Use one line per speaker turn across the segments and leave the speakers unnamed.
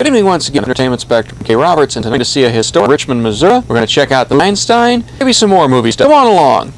Good evening once again, Entertainment Inspector K Roberts, and tonight to see a historic Richmond, Missouri. We're going to check out the Einstein, maybe some more movie stuff. Come on along.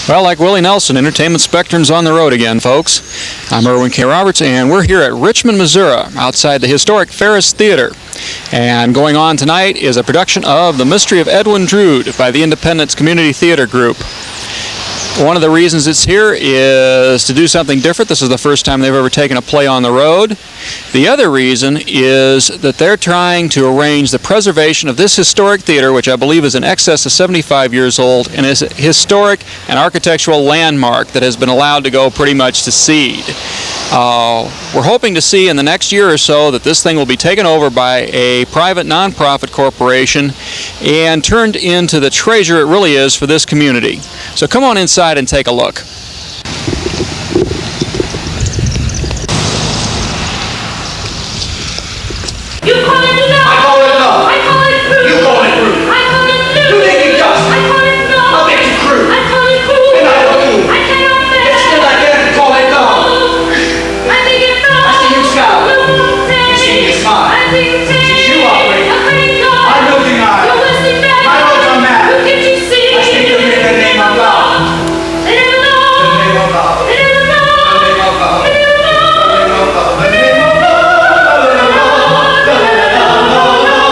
Well, like Willie Nelson, Entertainment Spectrum's on the road again, folks. I'm Erwin K Roberts, and we're here at Richmond, Missouri, outside the historic Farris Theatre. And going on tonight is a production of The Mystery of Edwin Drood by the Independence Community Theater Group. One of the reasons it's here is to do something different. This is the first time they've ever taken a play on the road. The other reason is that they're trying to arrange the preservation of this historic theater, which I believe is in excess of 75 years old, and is a historic and architectural landmark that has been allowed to go pretty much to seed. We're hoping to see in the next year or so that this thing will be taken over by a private nonprofit corporation and turned into the treasure it really is for this community. So come on inside and take a look.
You call it love. I call it love. I call it crude. You call it crude. I call it blue. You think it just. I call it love. I'll make you crude. I call it crude. And I call you. I cannot bear. Yet still I can't call it love. I think it's love. I see you scowl. You see me smile. I think it's see you operate. I know you not. You're wasting bad. My words are mad. Who can't you see? I speak of it in the name of love. The name of love. The name of love. The name of love. The name of love. The name of love. The name of love.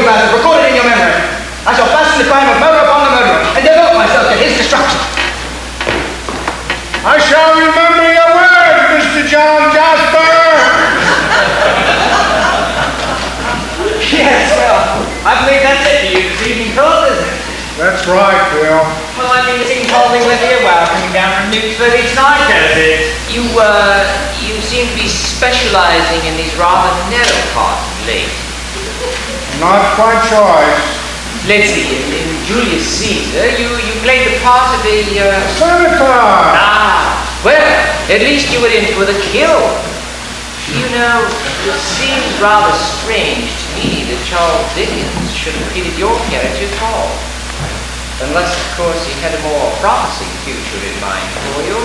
Record it in your memory. I shall fasten the crime of murder upon the murderer and devote myself to his destruction.
I shall remember your words, Mr. John Jasper.
Yes, well, I believe that's it for you this evening, Philip, isn't it?
That's right, Bill.
Well, I've been sitting holding with you while coming down from Newsford each night,
You seem to be specializing in these rather narrow parts of late.
Not by choice.
Let's see, in Julius Caesar, you played the part of a...
Senator!
Well, at least you were in for the kill. You know, it seems rather strange to me that Charles Dickens should have treated your character Paul. Unless, of course, he had a more promising future in mind for you.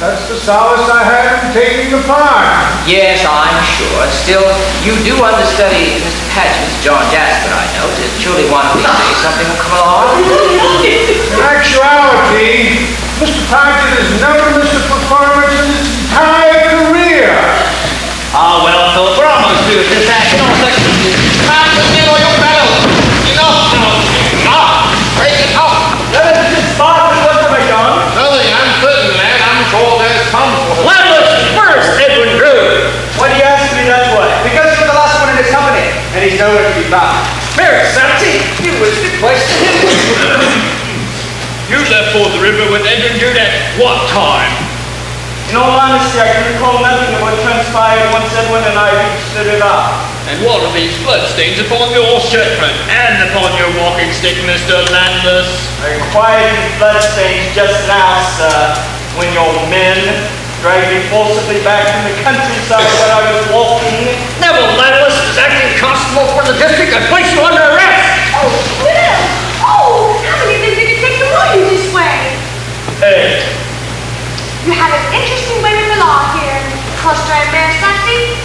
That's the solace I had in taking the part.
Yes, I'm sure. Still, you do understudy Mr. Paget's John Jasper, I know. Surely one of these days something will come along.
In actuality, Mr. Paget has never missed a performance in his entire career.
Ah, well, Philip, we're almost through with this act. You know, section. Come with me, or you fellow. Break it up.
Let us just start with what have I done?
Nothing, I'm sitting there, I'm told there's come for
Let us first, Edwin Drew.
Why do you ask me that way? Because you're the last one in his company, and he's nowhere to be found.
Farris Theatre, you was the question.
You left for the river with Edwin Drood at what time?
In all honesty, I can recall nothing of what transpired once Edwin and I reached the river.
And what are these bloodstains upon your shirt front and upon your walking stick, Mr. Landless?
I acquired these bloodstains just now, sir, when your men dragged me forcibly back from the countryside when I was walking.
Neville Landless is acting constable for the district and place you under arrest!
Oh, Will! Oh, how many things did you take to know you this way?
Hey,
You have an interesting way with the law here, Cluster and Mayor Sassy.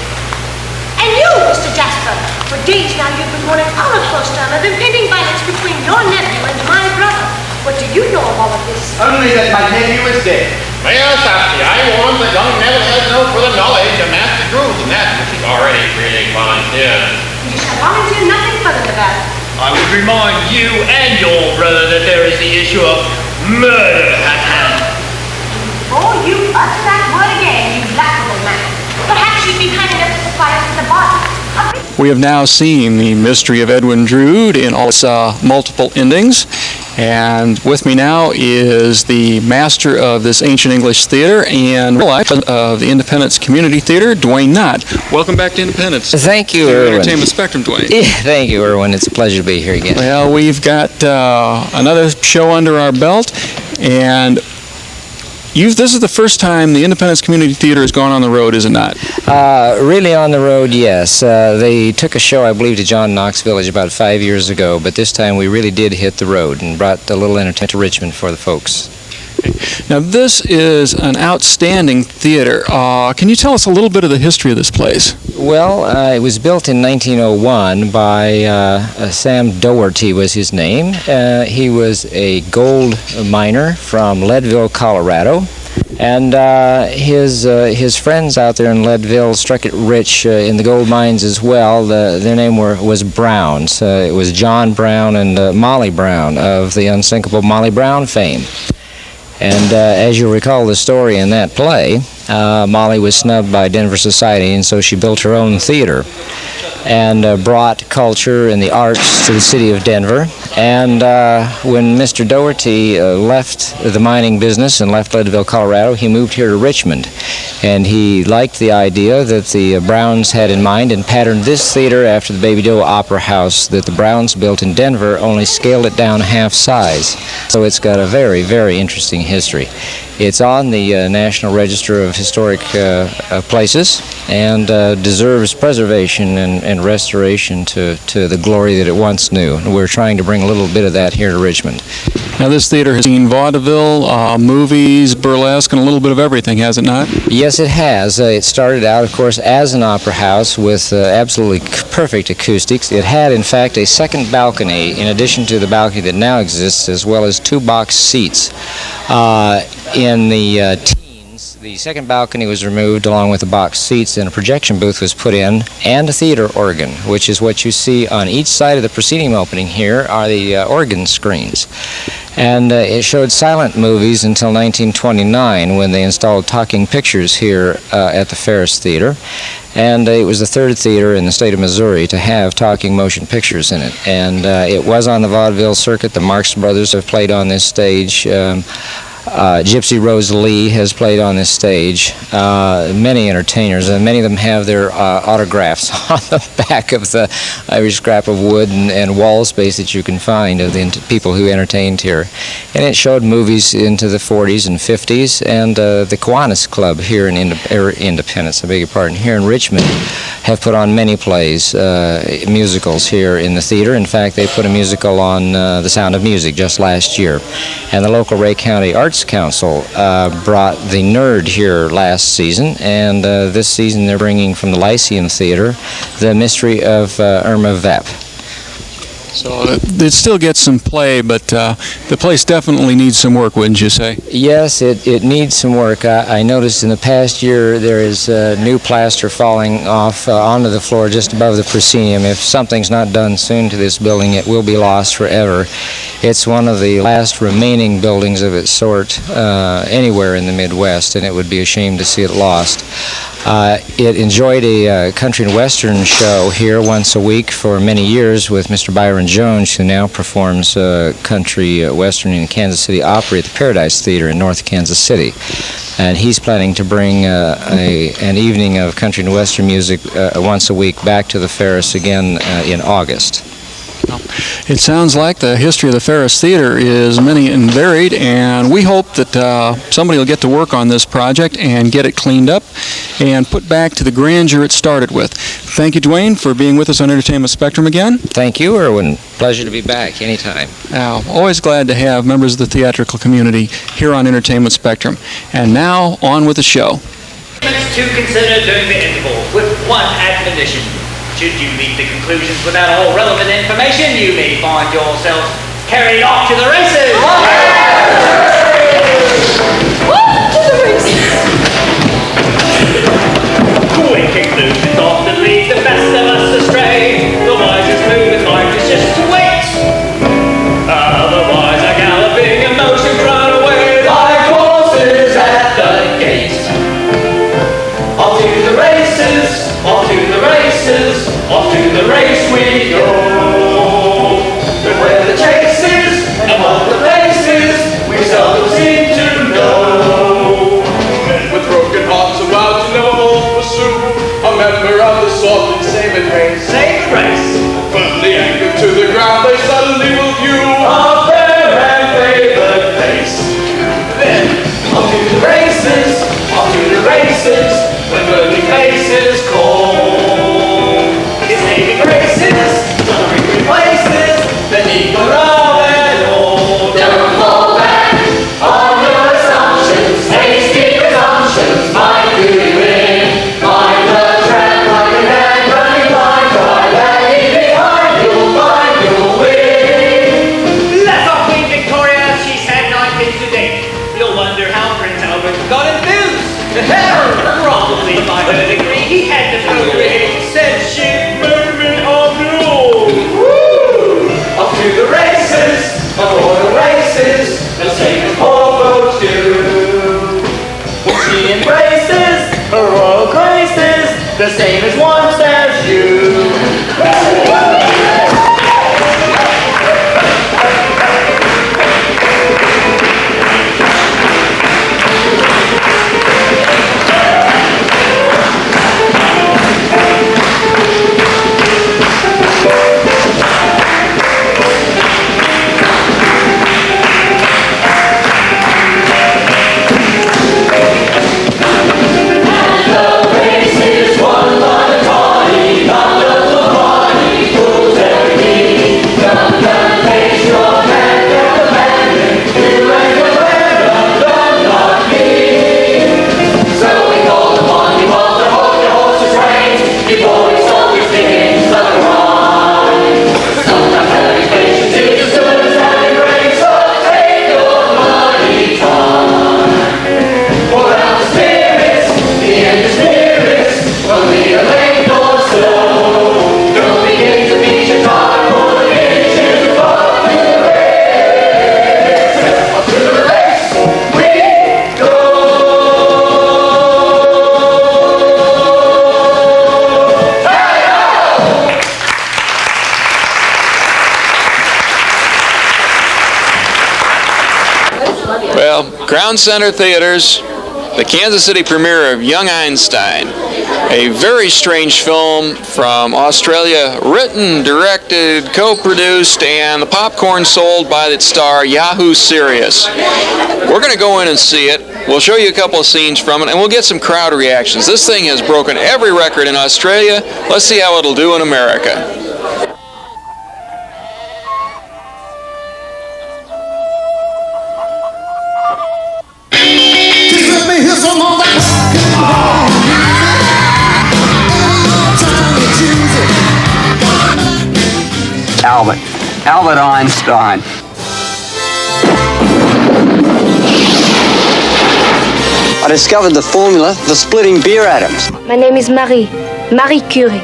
And you, Mr. Jasper, for days now you've been warning all of Cluster of impending violence between your nephew and my brother. What do you know of all of this?
Only that my nephew is dead.
Mayor Safety, I warn the young Neville has no further knowledge of Master Drew than that which is already freely volunteered.
You shall volunteer nothing further about it.
I would remind you and your brother that there is the issue of murder at hand.
Before you utter that word again, you laughable man. Perhaps you'd be kind enough to supply us with a body.
We have now seen the mystery of Edwin Drood in all its multiple endings. And with me now is the master of this ancient English theater and real life of the Independence Community Theater, Dwayne Knott. Welcome back to Independence.
Thank you,
to
Erwin.
Entertainment Spectrum, Dwayne.
Thank you, Erwin. It's a pleasure to be here again.
Well, we've got another show under our belt, and this is the first time the Independence Community Theater has gone on the road, is it not?
Really on the road, yes. They took a show, I believe, to John Knox Village about 5 years ago, but this time we really did hit the road and brought a little entertainment to Richmond for the folks.
Now, this is an outstanding theater. Can you tell us a little bit of the history of this place?
Well, it was built in 1901 by Sam Doherty was his name. He was a gold miner from Leadville, Colorado. And his friends out there in Leadville struck it rich in the gold mines as well. Their name was Browns. It was John Brown and Molly Brown of the unsinkable Molly Brown fame. And as you recall the story in that play, Molly was snubbed by Denver society, and so she built her own theater and brought culture and the arts to the city of Denver. And when Mr. Doherty left the mining business and left Leadville, Colorado, he moved here to Richmond. And he liked the idea that the Browns had in mind and patterned this theater after the Baby Doe Opera House that the Browns built in Denver, only scaled it down half size. So it's got a very, very interesting history. It's on the National Register of Historic Places and deserves preservation and restoration to the glory that it once knew. And we're trying to bring a little bit of that here to Richmond.
Now, this theater has seen vaudeville, movies, burlesque, and a little bit of everything, has it not?
Yes, it has. It started out, of course, as an opera house with absolutely perfect acoustics. It had, in fact, a second balcony in addition to the balcony that now exists, as well as two box seats. In the teens, the second balcony was removed along with the box seats, and a projection booth was put in, and a theater organ, which is what you see on each side of the proscenium opening here are the organ screens. And it showed silent movies until 1929 when they installed talking pictures here at the Farris Theatre. And it was the third theater in the state of Missouri to have talking motion pictures in it. And it was on the vaudeville circuit. The Marx Brothers have played on this stage. Gypsy Rose Lee has played on this stage. Many entertainers, and many of them have their autographs on the back of the every scrap of wood and wall space that you can find of the people who entertained here. And it showed movies into the 40s and 50s, and the Kiwanis Club here in Independence, I beg your pardon, here in Richmond, have put on many plays, musicals here in the theater. In fact, they put a musical on The Sound of Music just last year. And the local Ray County Arts Council brought The Nerd here last season, and this season they're bringing from the Lyceum Theater The Mystery of Irma Vep.
So it still gets some play, but the place definitely needs some work, wouldn't you say?
Yes, it needs some work. I noticed in the past year there is new plaster falling off onto the floor just above the proscenium. If something's not done soon to this building, it will be lost forever. It's one of the last remaining buildings of its sort anywhere in the Midwest, and it would be a shame to see it lost. It enjoyed a country and western show here once a week for many years with Mr. Byron Jones, who now performs country western in Kansas City Opry at the Paradise Theater in North Kansas City. And he's planning to bring an evening of country and western music once a week back to the Farris again in August.
It sounds like the history of the Farris Theatre is many and varied, and we hope that somebody will get to work on this project and get it cleaned up and put back to the grandeur it started with. Thank you, Dwayne, for being with us on Entertainment Spectrum again.
Thank you, Erwin. Pleasure to be back anytime.
Always glad to have members of the theatrical community here on Entertainment Spectrum. And now, on with the show.
To consider during the interval with one admonition. Should you meet the conclusions without all relevant information, you may find yourself carried off to the races. Quick conclusions often lead the best of us astray. The wisest move in life is just to wait. Otherwise, a galloping emotion run away like horses at the gate. Off to the races, off to the races, off to the race we go. But where the chase is and what the pace is, we seldom seem to know.
Men with broken hearts about to never more pursue a member of the soft and saving race.
Save the race.
Firmly anchored to the ground, they suddenly will view
Our fair and favored face.
then
Off to the races, off to the races, when burning faces call. It's saving races, covering places, beneath the row and all. Don't fall back on your assumptions, hasty presumptions might do you in. Mind the track like a man running blind, try that lead behind, you'll find you'll win. That's our Queen Victoria, she's had 9 kids to date. You'll wonder how Prince Albert got enthused. Probably by her degree, he had to procreate. Said she'd murder me on the old.
off to the races, for the races, the same as poor folks do.
When she embraces her royal graces, the same as once as you.
Town Center Theaters, the Kansas City premiere of Young Einstein, a very strange film from Australia, written, directed, co-produced, and the popcorn sold by its star, Yahoo Serious. We're going to go in and see it. We'll show you a couple of scenes from it, and we'll get some crowd reactions. This thing has broken every record in Australia. Let's see how it'll do in America.
Albert Einstein. I discovered the formula for splitting beer atoms.
My name is Marie Curie.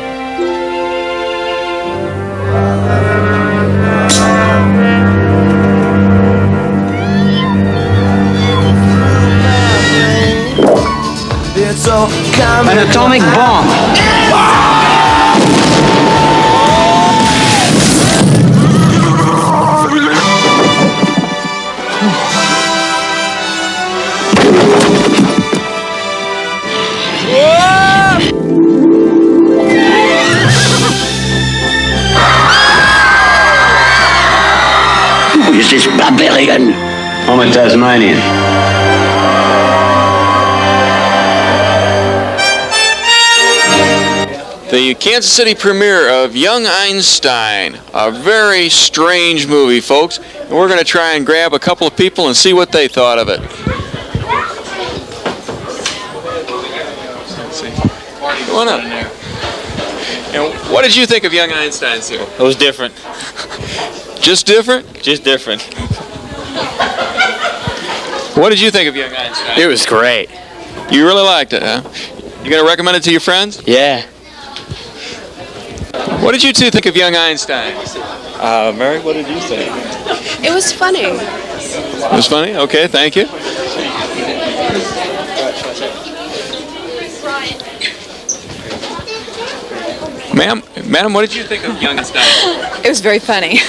An atomic bomb.
Who is this barbarian?
I'm a Tasmanian.
The Kansas City premiere of Young Einstein, a very strange movie, folks. And we're going to try and grab a couple of people and see what they thought of it. Come on up. And what did you think of Young Einstein, sir?
It was different.
Just different?
Just different.
What did you think of Young Einstein?
It was great.
You really liked it, huh? You going to recommend it to your friends?
Yeah.
What did you two think of Young Einstein?
Mary, what did you think?
It was funny.
It was funny? Okay, thank you. Madam, what did you think of Young Einstein?
It was very funny.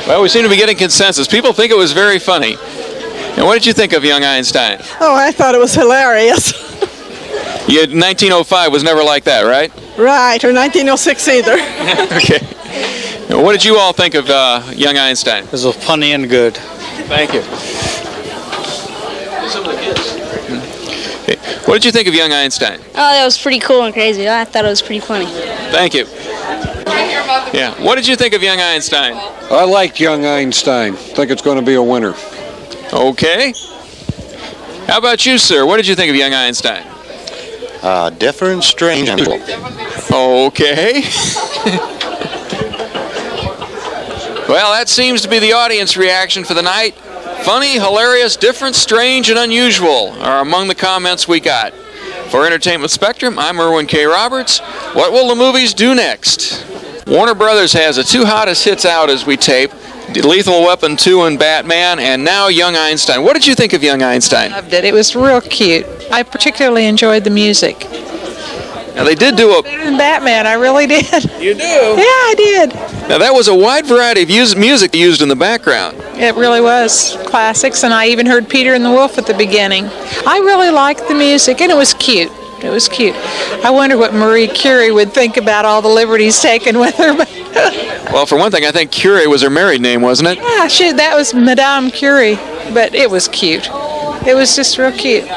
Well, we seem to be getting consensus. People think it was very funny. And what did you think of Young Einstein?
Oh, I thought it was hilarious.
1905 was never like that, right?
Right, or 1906 either.
Okay. Now, what did you all think of Young Einstein?
It was funny and good.
Thank you. Some of the kids. Okay. What did you think of Young Einstein?
Oh, that was pretty cool and crazy. I thought it was pretty funny.
Thank you. Yeah. What did you think of Young Einstein?
I liked Young Einstein. think it's going to be a winner.
Okay. How about you, sir? What did you think of Young Einstein?
Different, strange.
Okay. Well, that seems to be the audience reaction for the night. Funny, hilarious, different, strange, and unusual are among the comments we got. For Entertainment Spectrum, I'm Erwin K. Roberts. What will the movies do next? Warner Brothers has the two hottest hits out as we tape, Lethal Weapon 2 and Batman, and now Young Einstein. What did you think of Young Einstein?
Loved it. It was real cute. I particularly enjoyed the music.
Now, they did do a...
Better than Batman, I really did.
You do?
Yeah, I did.
Now, that was a wide variety of music used in the background.
It really was. Classics, and I even heard Peter and the Wolf at the beginning. I really liked the music, and it was cute. It was cute. I wonder what Marie Curie would think about all the liberties taken with her.
Well, for one thing, I think Curie was her married name, wasn't it?
Yeah, that was Madame Curie, but it was cute. It was just real cute.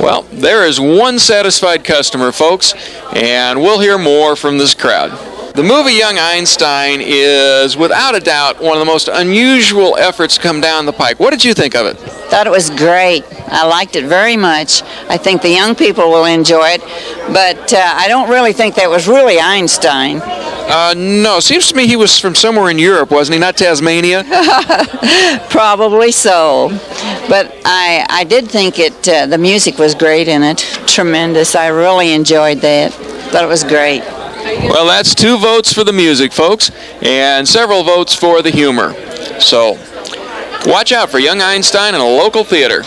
Well, there is one satisfied customer, folks, and we'll hear more from this crowd. The movie Young Einstein is, without a doubt, one of the most unusual efforts to come down the pike. What did you think of it?
Thought it was great. I liked it very much. I think the young people will enjoy it, but I don't really think that was really Einstein.
No, seems to me he was from somewhere in Europe, wasn't he? Not Tasmania?
Probably so. But I did think the music was great in it. Tremendous. I really enjoyed that. Thought it was great.
Well, that's 2 votes for the music, folks, and several votes for the humor. So, watch out for Young Einstein in a local theater.